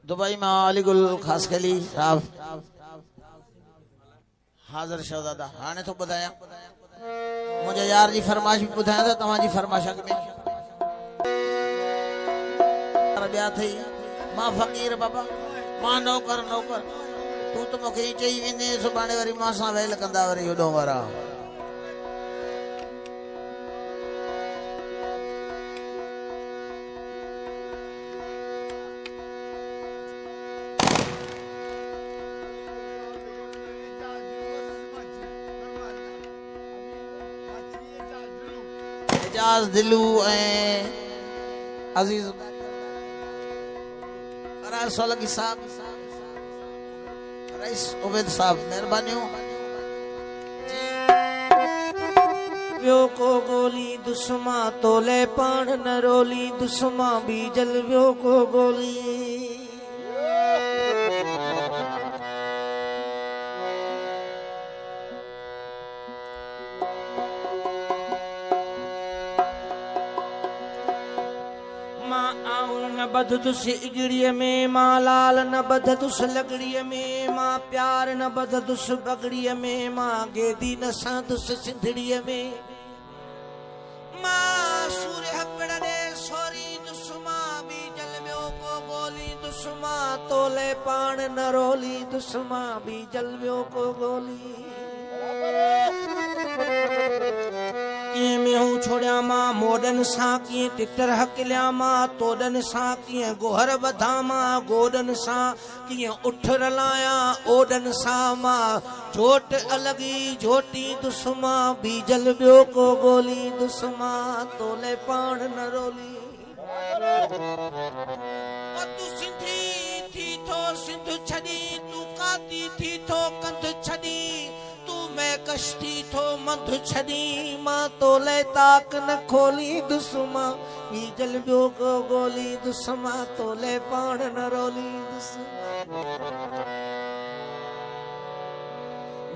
Dubai में अलीगुल खास खली साहब हाज़िर शहजादा हाने तो बुधाया मुझे यार जी फरमाइश भी बुधाया था तव्हांजी फरमाइश में ॿिया थई मां फ़कीर बाबा मां नौकर तू तो मूंखे चई वेंदे सुभाणे वरी मां सां वेल कंदा वरी होॾो वारा एजाज दिलू अजीज सोलगी साहब रईस उबैद साहब मेहरबानियों व्यो को गोली दुश्मा तोले पान न रोली दुश्मा बीजल व्यो को गोली न बध दुस इगड़ीअ में मां लाल न बध दुस लगड़ीअ में मां प्यार न बध दुस बगड़ीअ में मां गेदी न सांदुस सिंधड़ीअ में मां सूर्य हकड़ने सोरी दुश्मा बीजल व्यो को गोली दुश्मा तोले पान न रोली दुश्मा बीजल व्यो को गोली में हूँ छोड़ा मां मोडन सा किए तितर हकलिया मां तोडन सा किए गोहर बधा मां गोडन सा किए उठ रलाया ओडन सा मां झोट अलगी झोटी दुश्मा बीजल व्यो को गोली दुश्मा तोले पान न रोली तू सिंधी थी थो सिंध छड़ी तू काती थी थो कंध छड़ी मैं कश्ती थो मंध छड़ी मां तोले ताक न खोली दुश्मा बीजल व्यो को गोली दुश्मा तोले पान न रोली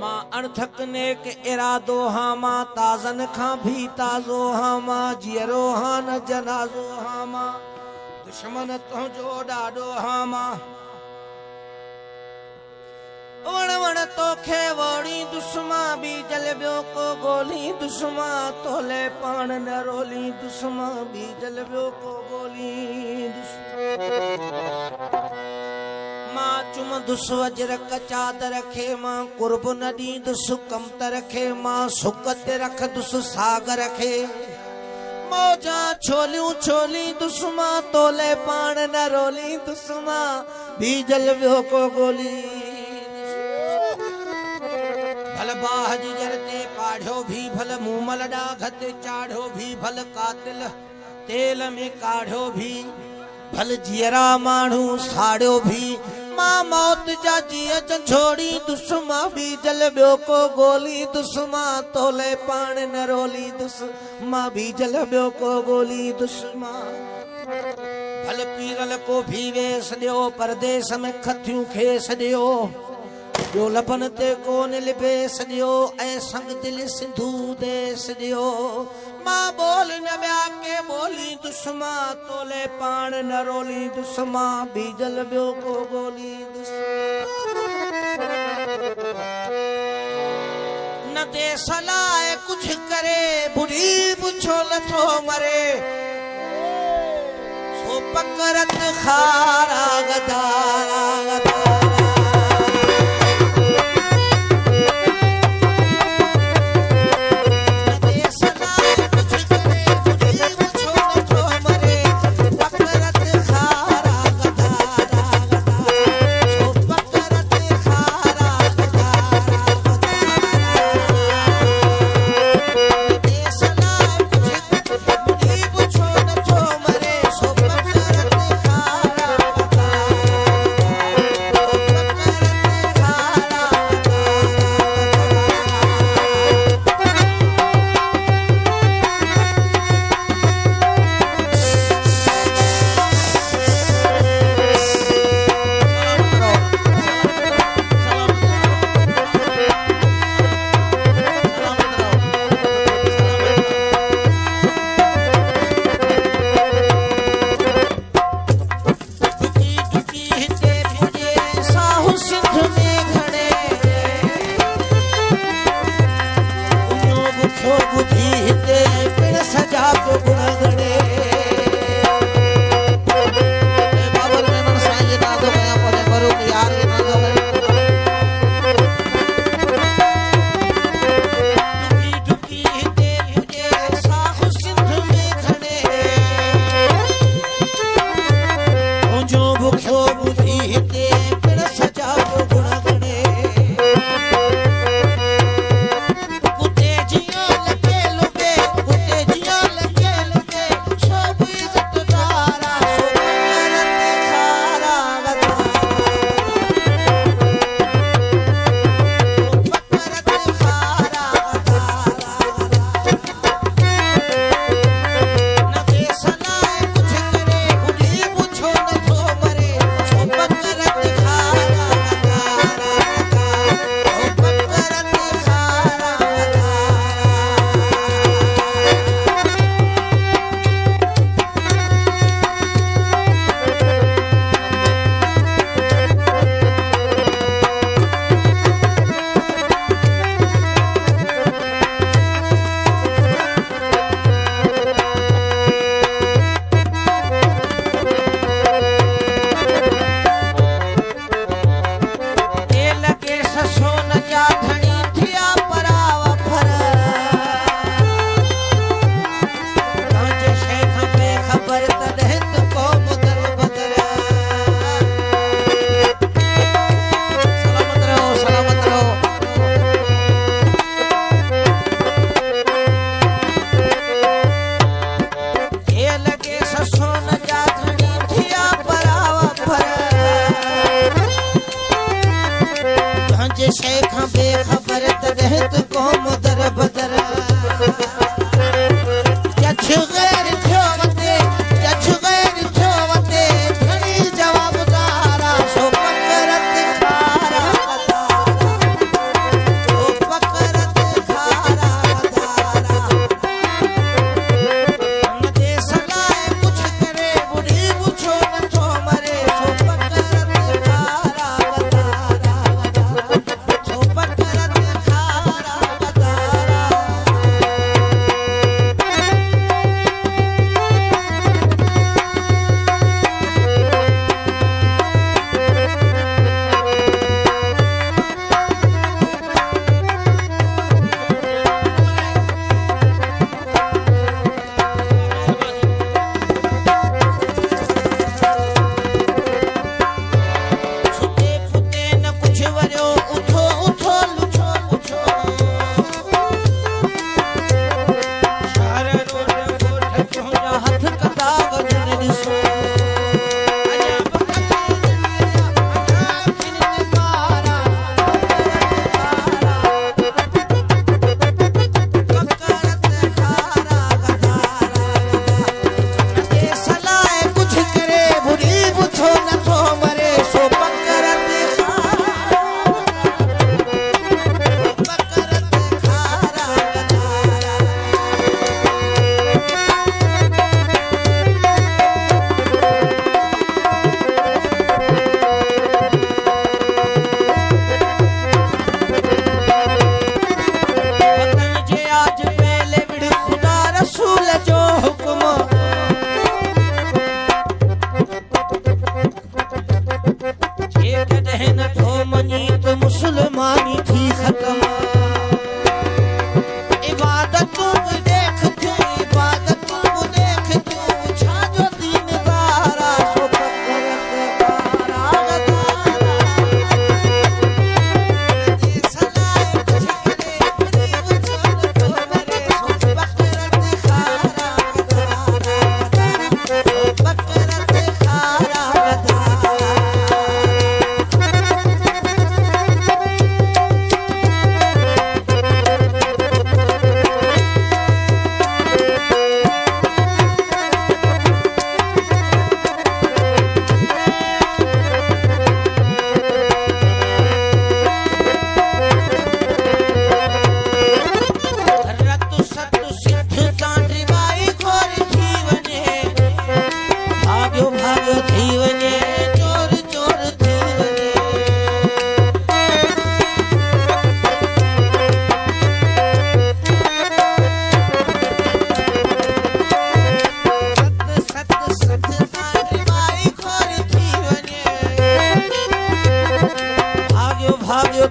मां अणथक नेक इरादो हाँ मां ताज़न खां भी ताज़ो हाँ मां जियरो हाँ न जनाज़ो हाँ मां दुश्मन तुंहिंजो ॾाढो हाँ मां वण वण तोखे वोड़ी दुश्मा बीजल व्यो को गोली दुश्मा तोले पान न रोली दुश्मा बीजल व्यो को गोली मां चुम दुस वज्र कचाद रखे मां कुर्ब न दी दुस कमत रखे मां सुकत रख दुस साग रखे मौजा छोलियूं छोली दुश्मा तोले पान न रोली दुश्मा बीजल व्यो को गोली भल बाह जी जरते काढ़ो भी भल मूमल डाघत चाढ़ो भी भल कातिल तेल में काढ़ो भी भल जियरा माण्हू साड़ो भी मां मौत जा जिय झंझोड़ी दुश्मा बीजल व्यो को गोली दुश्मा तोले पान न रोली दुश्मा बीजल व्यो को गोली दुश्मा भल पीरल को भी वेस ॾियो परदेस में खथियूं खेस ॾियो जो लपन ते कोन लिबेस ॾियो ऐं संग दिल सिंधू देस ॾियो मां बोल न ॿिया के बोली दुश्मा तोले पान न रोली दुश्मा बीजल व्यो को गोली न देस लाइ कुछ करे बुढ़ी पुछो नथो मरे सो पकरत खारा गदारा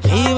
थी